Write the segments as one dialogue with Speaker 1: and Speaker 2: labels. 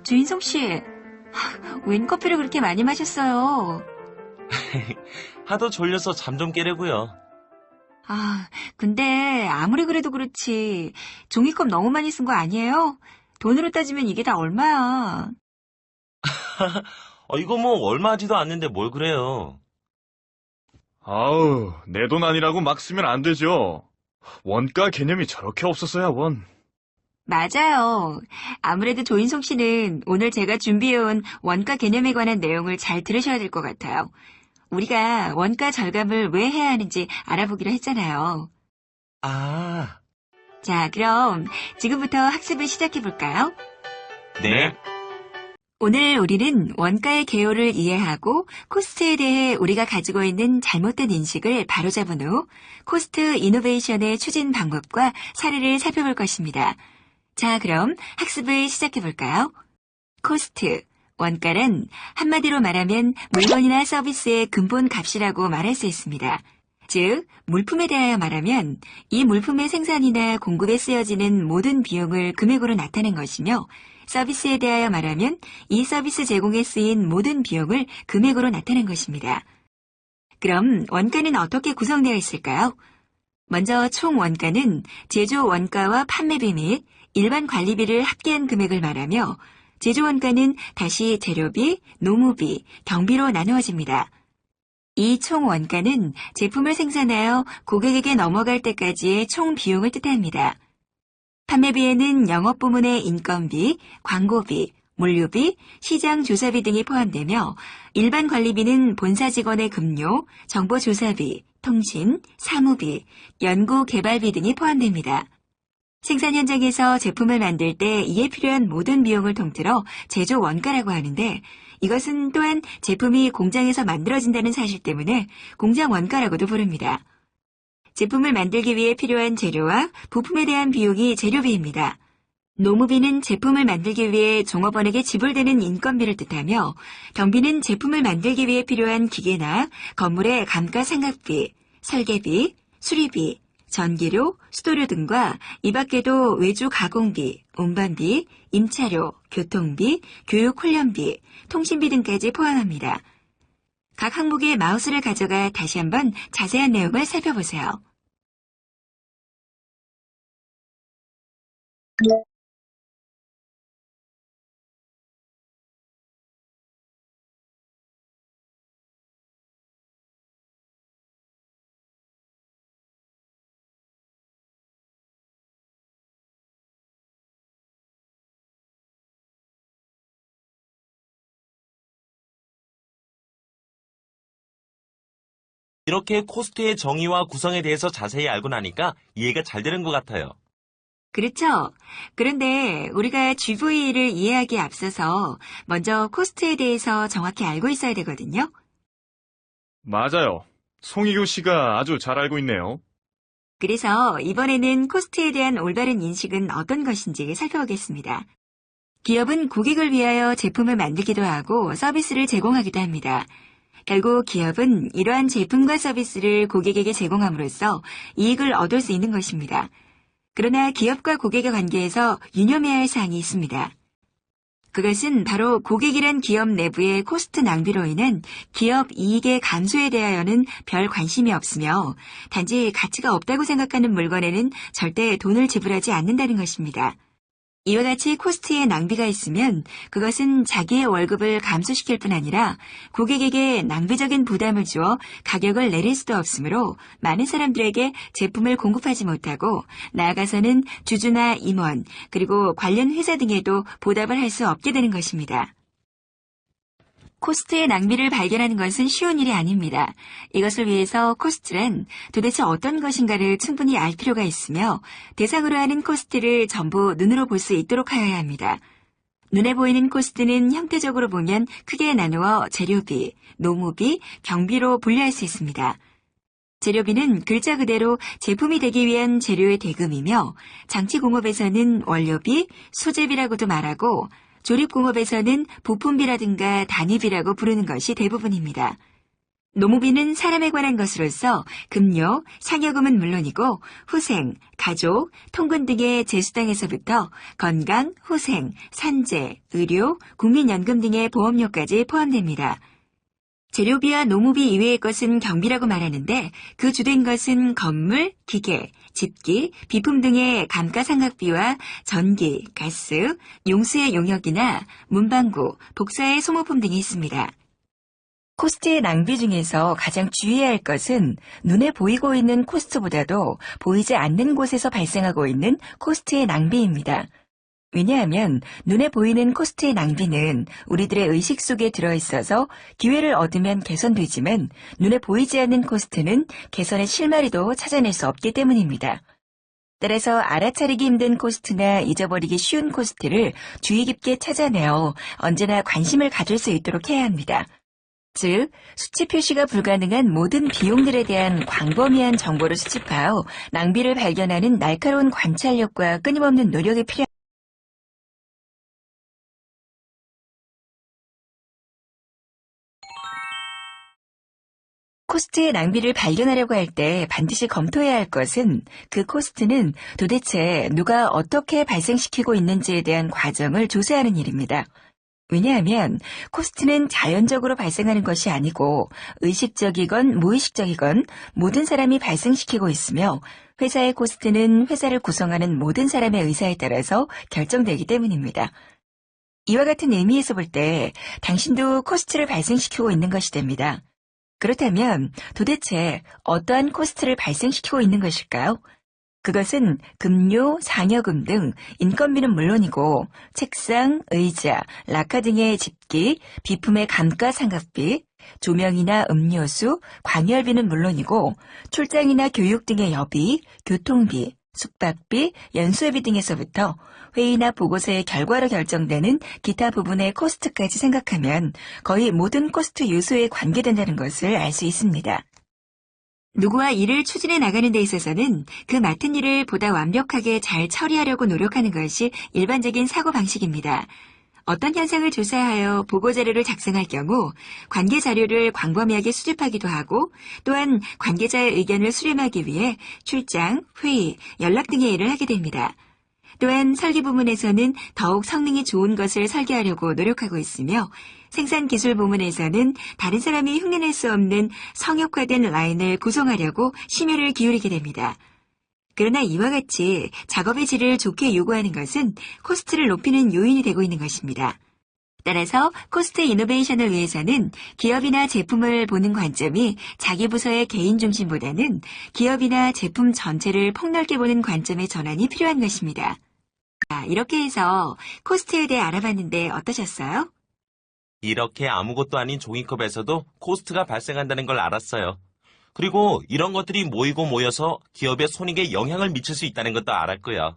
Speaker 1: 주인성 씨, 웬 커피를 그렇게 많이 마셨어요?
Speaker 2: 하도 졸려서 잠 좀 깨려고요.
Speaker 1: 근데 아무리 그래도 그렇지 종이컵 너무 많이 쓴 거 아니에요? 돈으로 따지면 이게 다 얼마야?
Speaker 2: 이거 뭐 얼마 하지도 않는데 뭘 그래요.
Speaker 3: 아우, 내 돈 아니라고 막 쓰면 안 되죠. 원가 개념이 저렇게 없었어야 원.
Speaker 1: 맞아요. 아무래도 조인성 씨는 오늘 제가 준비해온 원가 개념에 관한 내용을 잘 들으셔야 될 것 같아요. 우리가 원가 절감을 왜 해야 하는지 알아보기로 했잖아요.
Speaker 2: 아,
Speaker 1: 자, 그럼 지금부터 학습을 시작해 볼까요?
Speaker 2: 네.
Speaker 1: 오늘 우리는 원가의 개요를 이해하고 코스트에 대해 우리가 가지고 있는 잘못된 인식을 바로잡은 후 코스트 이노베이션의 추진 방법과 사례를 살펴볼 것입니다. 자, 그럼 학습을 시작해 볼까요? 코스트, 원가는 한마디로 말하면 물건이나 서비스의 근본 값이라고 말할 수 있습니다. 즉, 물품에 대하여 말하면 이 물품의 생산이나 공급에 쓰여지는 모든 비용을 금액으로 나타낸 것이며 서비스에 대하여 말하면 이 서비스 제공에 쓰인 모든 비용을 금액으로 나타낸 것입니다. 그럼 원가는 어떻게 구성되어 있을까요? 먼저 총 원가는 제조 원가와 판매비 및 일반 관리비를 합계한 금액을 말하며 제조 원가는 다시 재료비, 노무비, 경비로 나누어집니다. 이 총 원가는 제품을 생산하여 고객에게 넘어갈 때까지의 총 비용을 뜻합니다. 판매비에는 영업부문의 인건비, 광고비, 물류비, 시장조사비 등이 포함되며 일반 관리비는 본사 직원의 급료, 정보조사비, 통신, 사무비, 연구개발비 등이 포함됩니다. 생산 현장에서 제품을 만들 때 이에 필요한 모든 비용을 통틀어 제조 원가라고 하는데 이것은 또한 제품이 공장에서 만들어진다는 사실 때문에 공장 원가라고도 부릅니다. 제품을 만들기 위해 필요한 재료와 부품에 대한 비용이 재료비입니다. 노무비는 제품을 만들기 위해 종업원에게 지불되는 인건비를 뜻하며 경비는 제품을 만들기 위해 필요한 기계나 건물의 감가상각비, 설계비, 수리비, 전기료, 수도료 등과 이 밖에도 외주 가공비, 운반비, 임차료, 교통비, 교육 훈련비, 통신비 등까지 포함합니다. 각 항목의 마우스를 가져가 다시 한번 자세한 내용을 살펴보세요.
Speaker 2: 이렇게 코스트의 정의와 구성에 대해서 자세히 알고 나니까 이해가 잘 되는 것 같아요.
Speaker 1: 그렇죠? 그런데 우리가 GV를 이해하기에 앞서서 먼저 코스트에 대해서 정확히 알고 있어야 되거든요.
Speaker 3: 맞아요. 송희교 씨가 아주 잘 알고 있네요.
Speaker 1: 그래서 이번에는 코스트에 대한 올바른 인식은 어떤 것인지 살펴보겠습니다. 기업은 고객을 위하여 제품을 만들기도 하고 서비스를 제공하기도 합니다. 결국 기업은 이러한 제품과 서비스를 고객에게 제공함으로써 이익을 얻을 수 있는 것입니다. 그러나 기업과 고객의 관계에서 유념해야 할 사항이 있습니다. 그것은 바로 고객이란 기업 내부의 코스트 낭비로 인한 기업 이익의 감소에 대하여는 별 관심이 없으며 단지 가치가 없다고 생각하는 물건에는 절대 돈을 지불하지 않는다는 것입니다. 이와 같이 코스트에 낭비가 있으면 그것은 자기의 월급을 감소시킬 뿐 아니라 고객에게 낭비적인 부담을 주어 가격을 내릴 수도 없으므로 많은 사람들에게 제품을 공급하지 못하고 나아가서는 주주나 임원 그리고 관련 회사 등에도 보답을 할 수 없게 되는 것입니다. 코스트의 낭비를 발견하는 것은 쉬운 일이 아닙니다. 이것을 위해서 코스트란 도대체 어떤 것인가를 충분히 알 필요가 있으며 대상으로 하는 코스트를 전부 눈으로 볼 수 있도록 하여야 합니다. 눈에 보이는 코스트는 형태적으로 보면 크게 나누어 재료비, 노무비, 경비로 분류할 수 있습니다. 재료비는 글자 그대로 제품이 되기 위한 재료의 대금이며 장치공업에서는 원료비, 소재비라고도 말하고 조립공업에서는 부품비라든가 단위비라고 부르는 것이 대부분입니다. 노무비는 사람에 관한 것으로서 급료, 상여금은 물론이고 후생, 가족, 통근 등의 재수당에서부터 건강, 후생, 산재, 의료, 국민연금 등의 보험료까지 포함됩니다. 재료비와 노무비 이외의 것은 경비라고 말하는데 그 주된 것은 건물, 기계, 집기, 비품 등의 감가상각비와 전기, 가스, 용수의 용역이나 문방구, 복사의 소모품 등이 있습니다. 코스트의 낭비 중에서 가장 주의해야 할 것은 눈에 보이고 있는 코스트보다도 보이지 않는 곳에서 발생하고 있는 코스트의 낭비입니다. 왜냐하면 눈에 보이는 코스트의 낭비는 우리들의 의식 속에 들어있어서 기회를 얻으면 개선되지만 눈에 보이지 않는 코스트는 개선의 실마리도 찾아낼 수 없기 때문입니다. 따라서 알아차리기 힘든 코스트나 잊어버리기 쉬운 코스트를 주의 깊게 찾아내어 언제나 관심을 가질 수 있도록 해야 합니다. 즉, 수치 표시가 불가능한 모든 비용들에 대한 광범위한 정보를 수집하여 낭비를 발견하는 날카로운 관찰력과 끊임없는 노력이 필요합니다. 코스트의 낭비를 발견하려고 할 때 반드시 검토해야 할 것은 그 코스트는 도대체 누가 어떻게 발생시키고 있는지에 대한 과정을 조사하는 일입니다. 왜냐하면 코스트는 자연적으로 발생하는 것이 아니고 의식적이건 무의식적이건 모든 사람이 발생시키고 있으며 회사의 코스트는 회사를 구성하는 모든 사람의 의사에 따라서 결정되기 때문입니다. 이와 같은 의미에서 볼 때 당신도 코스트를 발생시키고 있는 것이 됩니다. 그렇다면 도대체 어떠한 코스트를 발생시키고 있는 것일까요? 그것은 급료, 상여금 등 인건비는 물론이고 책상, 의자, 락카 등의 집기, 비품의 감가상각비, 조명이나 음료수, 광열비는 물론이고 출장이나 교육 등의 여비, 교통비, 숙박비, 연수회비 등에서부터 회의나 보고서의 결과로 결정되는 기타 부분의 코스트까지 생각하면 거의 모든 코스트 요소에 관계된다는 것을 알 수 있습니다. 누구와 일을 추진해 나가는 데 있어서는 그 맡은 일을 보다 완벽하게 잘 처리하려고 노력하는 것이 일반적인 사고방식입니다. 어떤 현상을 조사하여 보고자료를 작성할 경우 관계 자료를 광범위하게 수집하기도 하고 또한 관계자의 의견을 수렴하기 위해 출장, 회의, 연락 등의 일을 하게 됩니다. 또한 설계 부문에서는 더욱 성능이 좋은 것을 설계하려고 노력하고 있으며 생산 기술 부문에서는 다른 사람이 흉내낼 수 없는 성역화된 라인을 구성하려고 심혈을 기울이게 됩니다. 그러나 이와 같이 작업의 질을 좋게 요구하는 것은 코스트를 높이는 요인이 되고 있는 것입니다. 따라서 코스트 이노베이션을 위해서는 기업이나 제품을 보는 관점이 자기 부서의 개인 중심보다는 기업이나 제품 전체를 폭넓게 보는 관점의 전환이 필요한 것입니다. 이렇게 해서 코스트에 대해 알아봤는데 어떠셨어요?
Speaker 2: 이렇게 아무것도 아닌 종이컵에서도 코스트가 발생한다는 걸 알았어요. 그리고 이런 것들이 모이고 모여서 기업의 손익에 영향을 미칠 수 있다는 것도 알았고요.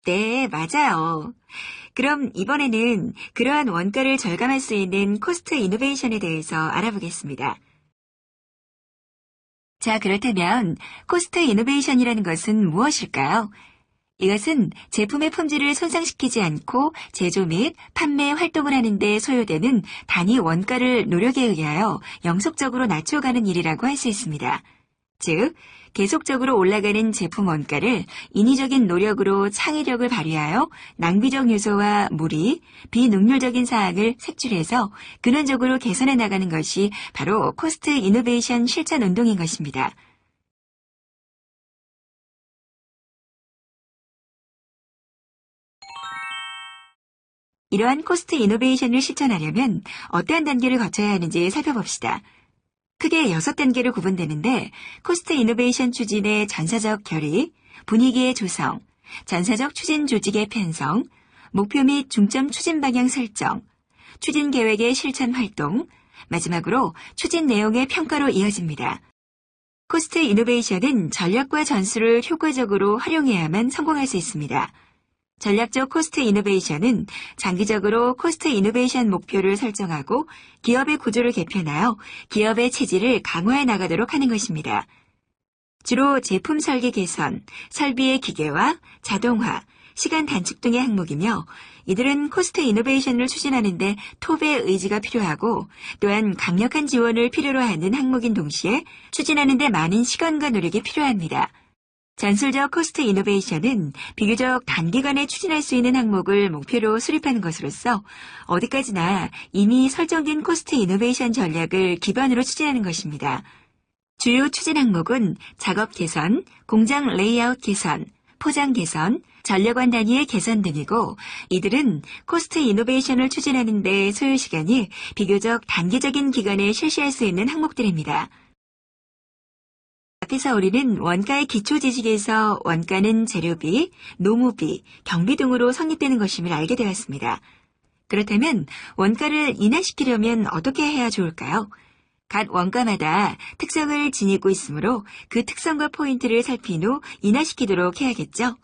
Speaker 1: 네, 맞아요. 그럼 이번에는 그러한 원가를 절감할 수 있는 코스트 이노베이션에 대해서 알아보겠습니다. 자, 그렇다면 코스트 이노베이션이라는 것은 무엇일까요? 이것은 제품의 품질을 손상시키지 않고 제조 및 판매 활동을 하는 데 소요되는 단위 원가를 노력에 의하여 영속적으로 낮춰가는 일이라고 할 수 있습니다. 즉, 계속적으로 올라가는 제품 원가를 인위적인 노력으로 창의력을 발휘하여 낭비적 요소와 무리, 비능률적인 사항을 색출해서 근원적으로 개선해 나가는 것이 바로 코스트 이노베이션 실천 운동인 것입니다. 이러한 코스트 이노베이션을 실천하려면 어떠한 단계를 거쳐야 하는지 살펴봅시다. 크게 6단계로 구분되는데 코스트 이노베이션 추진의 전사적 결의, 분위기의 조성, 전사적 추진 조직의 편성, 목표 및 중점 추진 방향 설정, 추진 계획의 실천 활동, 마지막으로 추진 내용의 평가로 이어집니다. 코스트 이노베이션은 전략과 전술을 효과적으로 활용해야만 성공할 수 있습니다. 전략적 코스트 이노베이션은 장기적으로 코스트 이노베이션 목표를 설정하고 기업의 구조를 개편하여 기업의 체질을 강화해 나가도록 하는 것입니다. 주로 제품 설계 개선, 설비의 기계화, 자동화, 시간 단축 등의 항목이며 이들은 코스트 이노베이션을 추진하는데 톱의 의지가 필요하고 또한 강력한 지원을 필요로 하는 항목인 동시에 추진하는 데 많은 시간과 노력이 필요합니다. 전술적 코스트 이노베이션은 비교적 단기간에 추진할 수 있는 항목을 목표로 수립하는 것으로서 어디까지나 이미 설정된 코스트 이노베이션 전략을 기반으로 추진하는 것입니다. 주요 추진 항목은 작업 개선, 공장 레이아웃 개선, 포장 개선, 전력원 단위의 개선 등이고 이들은 코스트 이노베이션을 추진하는 데 소요 시간이 비교적 단기적인 기간에 실시할 수 있는 항목들입니다. 앞에서 우리는 원가의 기초 지식에서 원가는 재료비, 노무비, 경비 등으로 성립되는 것임을 알게 되었습니다. 그렇다면 원가를 인하시키려면 어떻게 해야 좋을까요? 각 원가마다 특성을 지니고 있으므로 그 특성과 포인트를 살핀 후 인하시키도록 해야겠죠.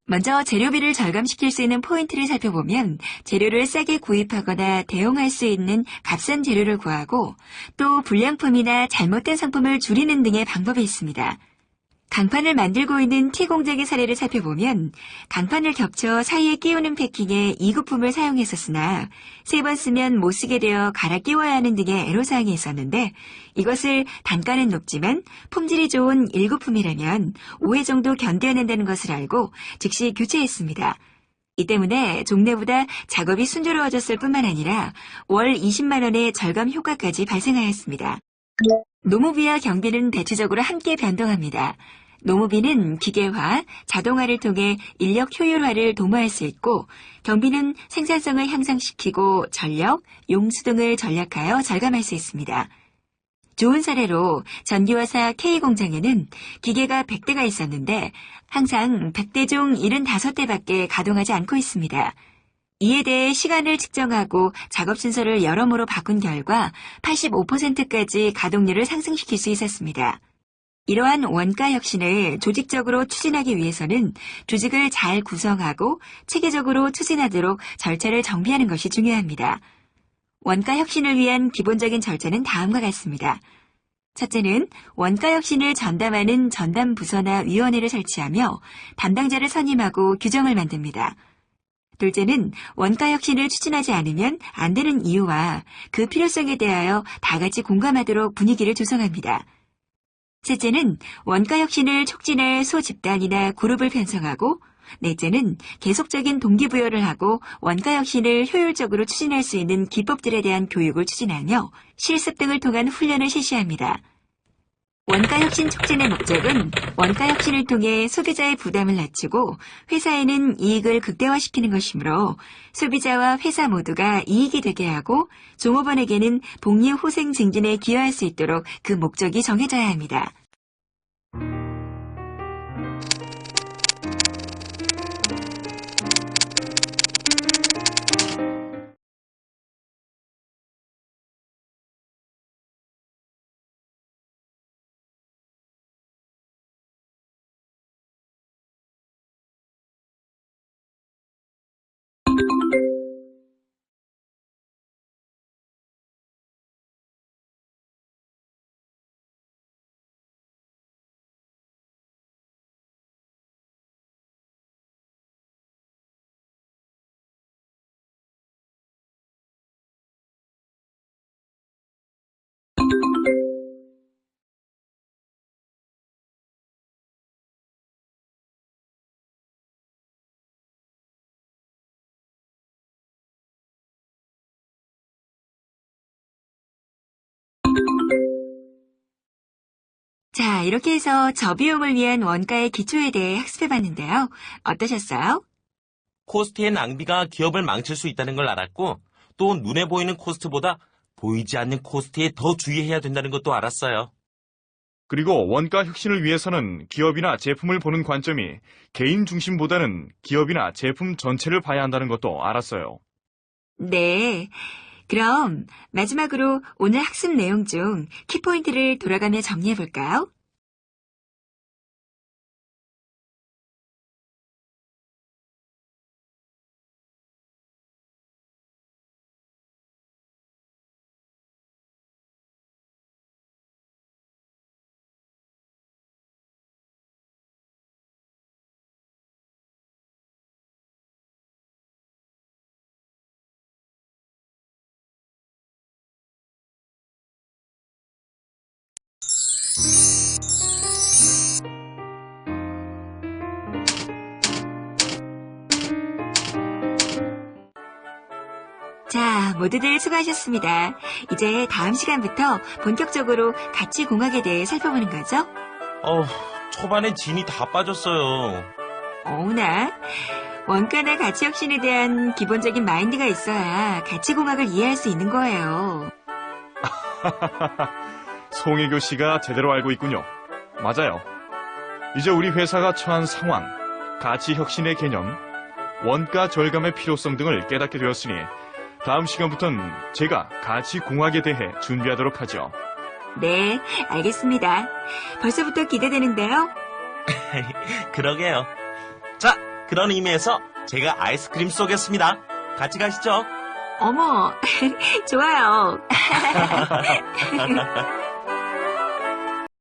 Speaker 1: 먼저 재료비를 절감시킬 수 있는 포인트를 살펴보면 재료를 싸게 구입하거나 대용할 수 있는 값싼 재료를 구하고 또 불량품이나 잘못된 상품을 줄이는 등의 방법이 있습니다. 강판을 만들고 있는 T 공장의 사례를 살펴보면 강판을 겹쳐 사이에 끼우는 패킹에 2구품을 사용했었으나 3번 쓰면 못 쓰게 되어 갈아 끼워야 하는 등의 애로사항이 있었는데 이것을 단가는 높지만 품질이 좋은 1구품이라면 5회 정도 견뎌낸다는 것을 알고 즉시 교체했습니다. 이 때문에 종래보다 작업이 순조로워졌을 뿐만 아니라 월 20만 원의 절감 효과까지 발생하였습니다. 노무비와 경비는 대체적으로 함께 변동합니다. 노무비는 기계화, 자동화를 통해 인력 효율화를 도모할 수 있고 경비는 생산성을 향상시키고 전력, 용수 등을 전략하여 절감할 수 있습니다. 좋은 사례로 전기화사 K공장에는 기계가 100대가 있었는데 항상 100대 중 75대밖에 가동하지 않고 있습니다. 이에 대해 시간을 측정하고 작업 순서를 여러모로 바꾼 결과 85%까지 가동률을 상승시킬 수 있었습니다. 이러한 원가 혁신을 조직적으로 추진하기 위해서는 조직을 잘 구성하고 체계적으로 추진하도록 절차를 정비하는 것이 중요합니다. 원가 혁신을 위한 기본적인 절차는 다음과 같습니다. 첫째는 원가 혁신을 전담하는 전담 부서나 위원회를 설치하며 담당자를 선임하고 규정을 만듭니다. 둘째는 원가 혁신을 추진하지 않으면 안 되는 이유와 그 필요성에 대하여 다 같이 공감하도록 분위기를 조성합니다. 셋째는 원가 혁신을 촉진할 소집단이나 그룹을 편성하고 넷째는 계속적인 동기부여를 하고 원가 혁신을 효율적으로 추진할 수 있는 기법들에 대한 교육을 추진하며 실습 등을 통한 훈련을 실시합니다. 원가 혁신 촉진의 목적은 원가 혁신을 통해 소비자의 부담을 낮추고 회사에는 이익을 극대화시키는 것이므로 소비자와 회사 모두가 이익이 되게 하고 종업원에게는 복리 후생 증진에 기여할 수 있도록 그 목적이 정해져야 합니다. 자, 이렇게 해서 저비용을 위한 원가의 기초에 대해 학습해봤는데요. 어떠셨어요?
Speaker 2: 코스트의 낭비가 기업을 망칠 수 있다는 걸 알았고, 또 눈에 보이는 코스트보다 보이지 않는 코스트에 더 주의해야 된다는 것도 알았어요.
Speaker 3: 그리고 원가 혁신을 위해서는 기업이나 제품을 보는 관점이 개인 중심보다는 기업이나 제품 전체를 봐야 한다는 것도 알았어요.
Speaker 1: 네. 그럼 마지막으로 오늘 학습 내용 중 키포인트를 돌아가며 정리해볼까요? 모두들 수고하셨습니다. 이제 다음 시간부터 본격적으로 가치공학에 대해 살펴보는 거죠?
Speaker 2: 초반에 진이 다 빠졌어요.
Speaker 1: 어우나, 원가나 가치혁신에 대한 기본적인 마인드가 있어야 가치공학을 이해할 수 있는 거예요.
Speaker 3: 송혜교 씨가 제대로 알고 있군요. 맞아요. 이제 우리 회사가 처한 상황, 가치 혁신의 개념, 원가 절감의 필요성 등을 깨닫게 되었으니 다음 시간부터는 제가 가치 공학에 대해 준비하도록 하죠.
Speaker 1: 네, 알겠습니다. 벌써부터 기대되는데요.
Speaker 2: 그러게요. 자, 그런 의미에서 제가 아이스크림 쏘겠습니다. 같이 가시죠.
Speaker 1: 어머, 좋아요.